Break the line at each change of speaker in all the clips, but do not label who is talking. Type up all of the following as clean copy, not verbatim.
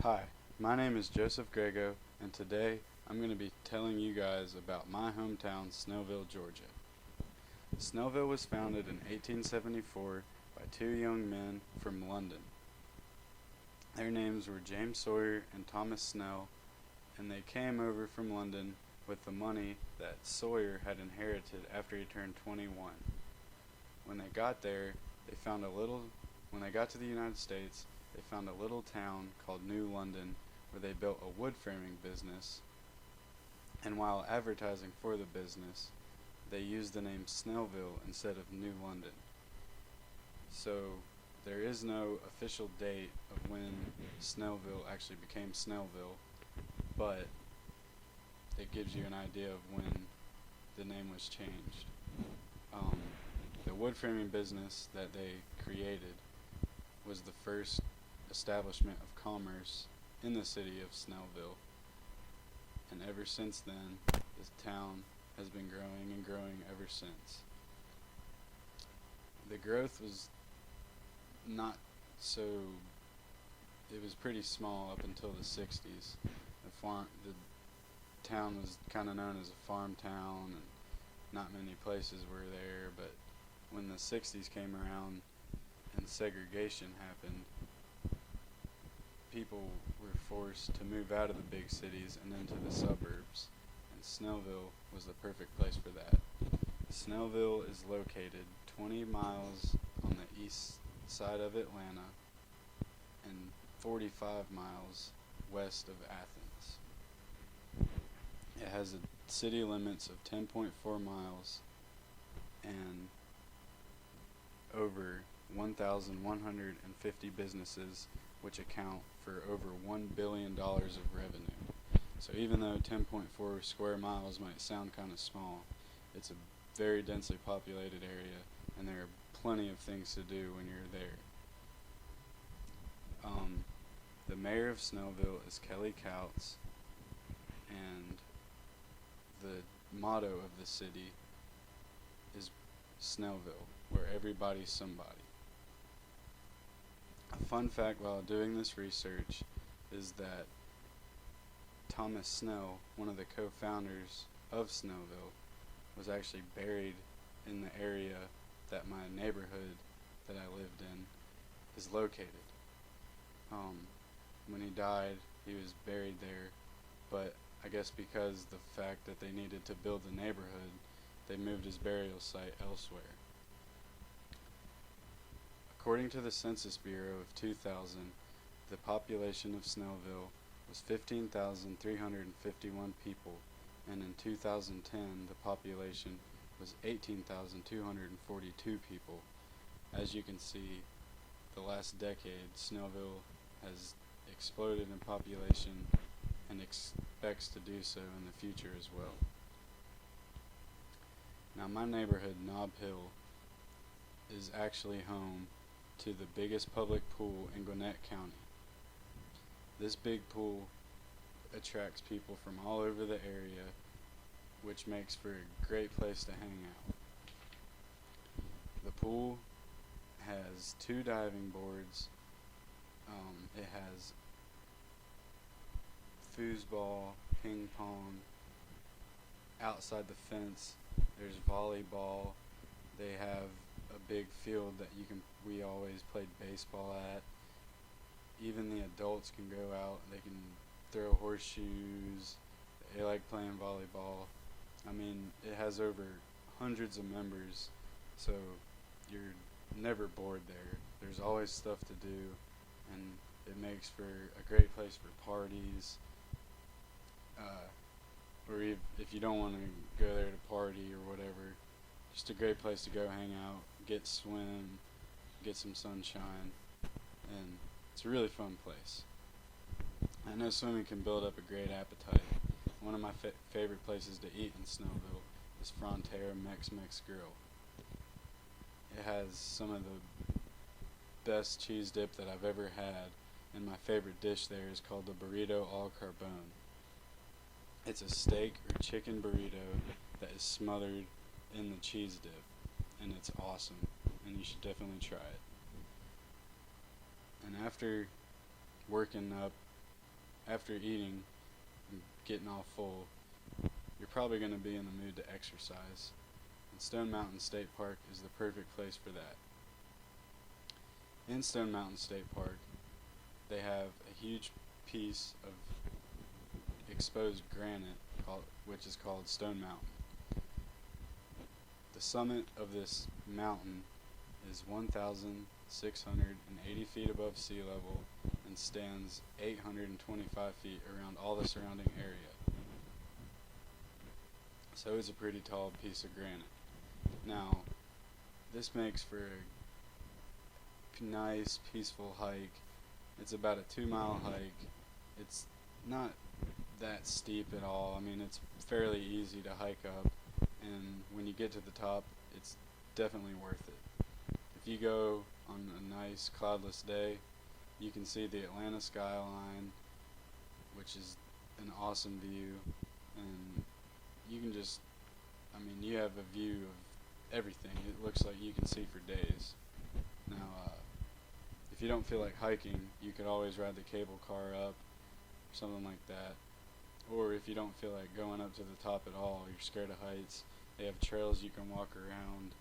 Hi, my name is Joseph Grego, and today I'm going to be telling you guys about my hometown, Snellville, Georgia. Snellville was founded in 1874 by two young men from London. Their names were James Sawyer and Thomas Snell, and they came over from London with the money that Sawyer had inherited after he turned 21. When they got there, when they got to the United States, they found a little town called New London where they built a wood framing business, and while advertising for the business, they used the name Snellville instead of New London. So there is no official date of when Snellville actually became Snellville, but it gives you an idea of when the name was changed. The wood framing business that they created was the first establishment of commerce in the city of Snellville, and ever since then, this town has been growing and growing ever since. The growth was not so, it was pretty small up until the 60s. The town was kind of known as a farm town, and not many places were there, but when the 60s came around and segregation happened, people were forced to move out of the big cities and into the suburbs, and Snellville was the perfect place for that. Snellville is located 20 miles on the east side of Atlanta and 45 miles west of Athens. It has a city limits of 10.4 miles and over 1,150 businesses, which account for over $1 billion of revenue. So even though 10.4 square miles might sound kind of small, it's a very densely populated area, and there are plenty of things to do when you're there. The mayor of Snellville is Kelly Couts, and the motto of the city is Snellville, where everybody's somebody. A fun fact while doing this research is that Thomas Snell, one of the co-founders of Snellville, was actually buried in the area that my neighborhood that I lived in is located. When he died, he was buried there, but I guess because the fact that they needed to build the neighborhood, they moved his burial site elsewhere. According to the Census Bureau of 2000, the population of Snellville was 15,351 people, and in 2010 the population was 18,242 people. As you can see, the last decade, Snellville has exploded in population and expects to do so in the future as well. Now, my neighborhood, Nob Hill, is actually home to the biggest public pool in Gwinnett County. This big pool attracts people from all over the area, which makes for a great place to hang out. The pool has two diving boards. It has foosball, ping pong. Outside the fence, there's volleyball. They have a big field that we always played baseball at. Even the adults can go out. They can throw horseshoes. They like playing volleyball. I mean, it has over hundreds of members, so you're never bored there. There's always stuff to do, and it makes for a great place for parties. Or if you don't want to go there to party or whatever, just a great place to go hang out, get swim, get some sunshine, and it's a really fun place. I know swimming can build up a great appetite. One of my favorite places to eat in Snellville is Frontera Mex-Mex Grill. It has some of the best cheese dip that I've ever had, and my favorite dish there is called the burrito al carbone. It's a steak or chicken burrito that is smothered in the cheese dip, and it's awesome, and you should definitely try it. And after working up after eating and getting all full, you're probably going to be in the mood to exercise. And Stone Mountain State Park is the perfect place for that. In Stone Mountain State Park, they have a huge piece of exposed granite which is called Stone Mountain. The summit of this mountain is 1,680 feet above sea level and stands 825 feet around all the surrounding area. So it's a pretty tall piece of granite. Now, this makes for a nice, peaceful hike. It's about a 2-mile hike. It's not that steep at all. I mean, it's fairly easy to hike up, and when you get to the top, it's definitely worth it. If you go on a nice cloudless day, you can see the Atlanta skyline, which is an awesome view, and you can just, I mean, you have a view of everything. It looks like you can see for days. Now, if you don't feel like hiking, you could always ride the cable car up, or something like that. Or if you don't feel like going up to the top at all, you're scared of heights, they have trails you can walk around.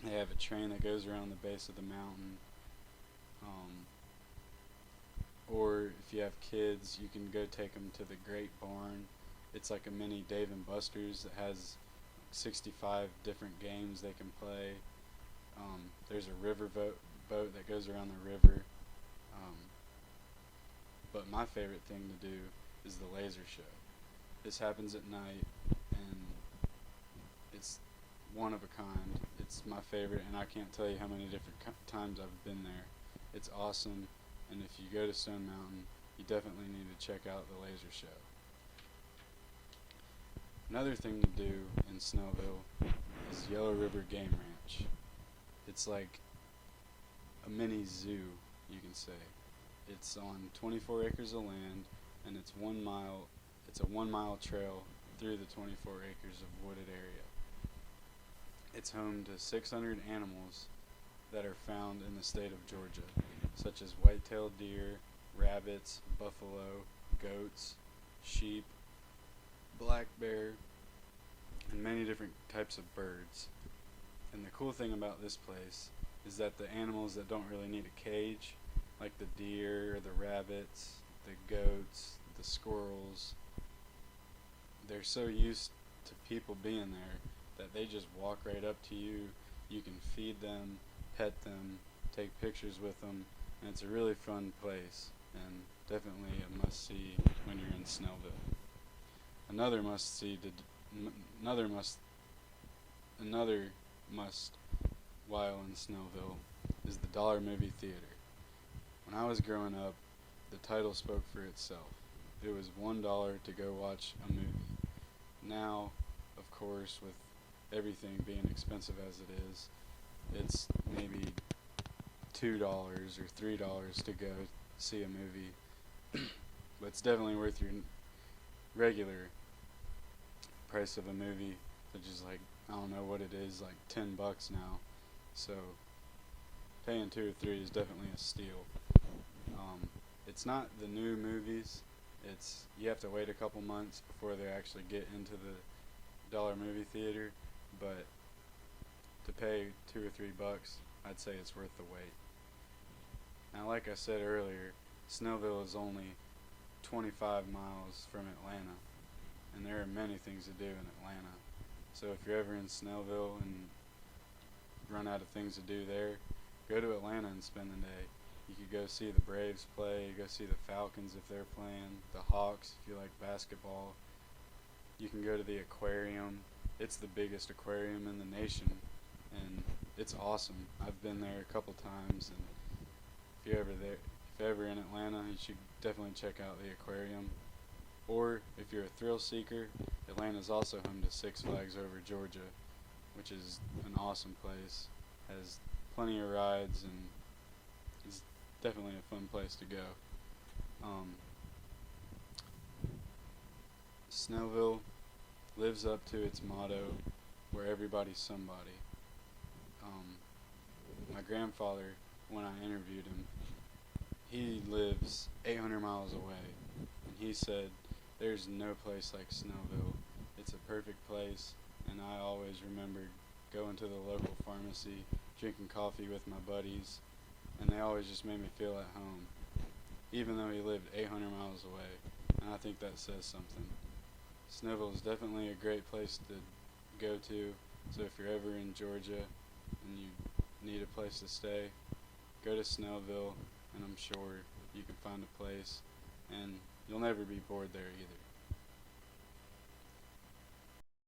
They have a train that goes around the base of the mountain. Or if you have kids, you can go take them to the Great Barn. It's like a mini Dave and Buster's that has 65 different games they can play. There's a river boat that goes around the river. But my favorite thing to do is the laser show. This happens at night, and it's one of a kind. It's my favorite, and I can't tell you how many different times I've been there. It's awesome, and if you go to Stone Mountain, you definitely need to check out the laser show. Another thing to do in Snellville is Yellow River Game Ranch. It's like a mini zoo, you can say. It's on 24 acres of land, and it's a 1-mile trail through the 24 acres of wooded area. It's home to 600 animals that are found in the state of Georgia, such as white-tailed deer, rabbits, buffalo, goats, sheep, black bear, and many different types of birds. And the cool thing about this place is that the animals that don't really need a cage, like the deer, the rabbits, the goats, the squirrels, they're so used to people being there that they just walk right up to you. You can feed them, pet them, take pictures with them, and it's a really fun place, and definitely a must-see when you're in Snellville. Another must while in Snellville is the Dollar Movie Theater. When I was growing up, the title spoke for itself. It was $1 to go watch a movie. Now, of course, with everything being expensive as it is, it's maybe $2 or $3 to go see a movie. But it's definitely worth your regular price of a movie, which is like, I don't know what it is, like $10 now. So paying 2 or 3 is definitely a steal. It's not the new movies. You have to wait a couple months before they actually get into the Dollar Movie Theater, but to pay $2 or $3, I'd say it's worth the wait. Now, like I said earlier, Snellville is only 25 miles from Atlanta, and there are many things to do in Atlanta. So if you're ever in Snellville and run out of things to do there, go to Atlanta and spend the day. You could go see the Braves play, go see the Falcons if they're playing, the Hawks if you like basketball. You can go to the aquarium. It's the biggest aquarium in the nation, and it's awesome. I've been there a couple times, and if you're ever in Atlanta, you should definitely check out the aquarium. Or if you're a thrill seeker, Atlanta's also home to Six Flags Over Georgia, which is an awesome place. Has plenty of rides, and it's definitely a fun place to go. Snellville lives up to its motto, where everybody's somebody. My grandfather, when I interviewed him, he lives 800 miles away, and he said there's no place like Snellville. It's a perfect place, and I always remembered going to the local pharmacy, drinking coffee with my buddies, and they always just made me feel at home, even though he lived 800 miles away, and I think that says something. Snellville is definitely a great place to go to, so if you're ever in Georgia and you need a place to stay, go to Snellville, and I'm sure you can find a place, and you'll never be bored there either.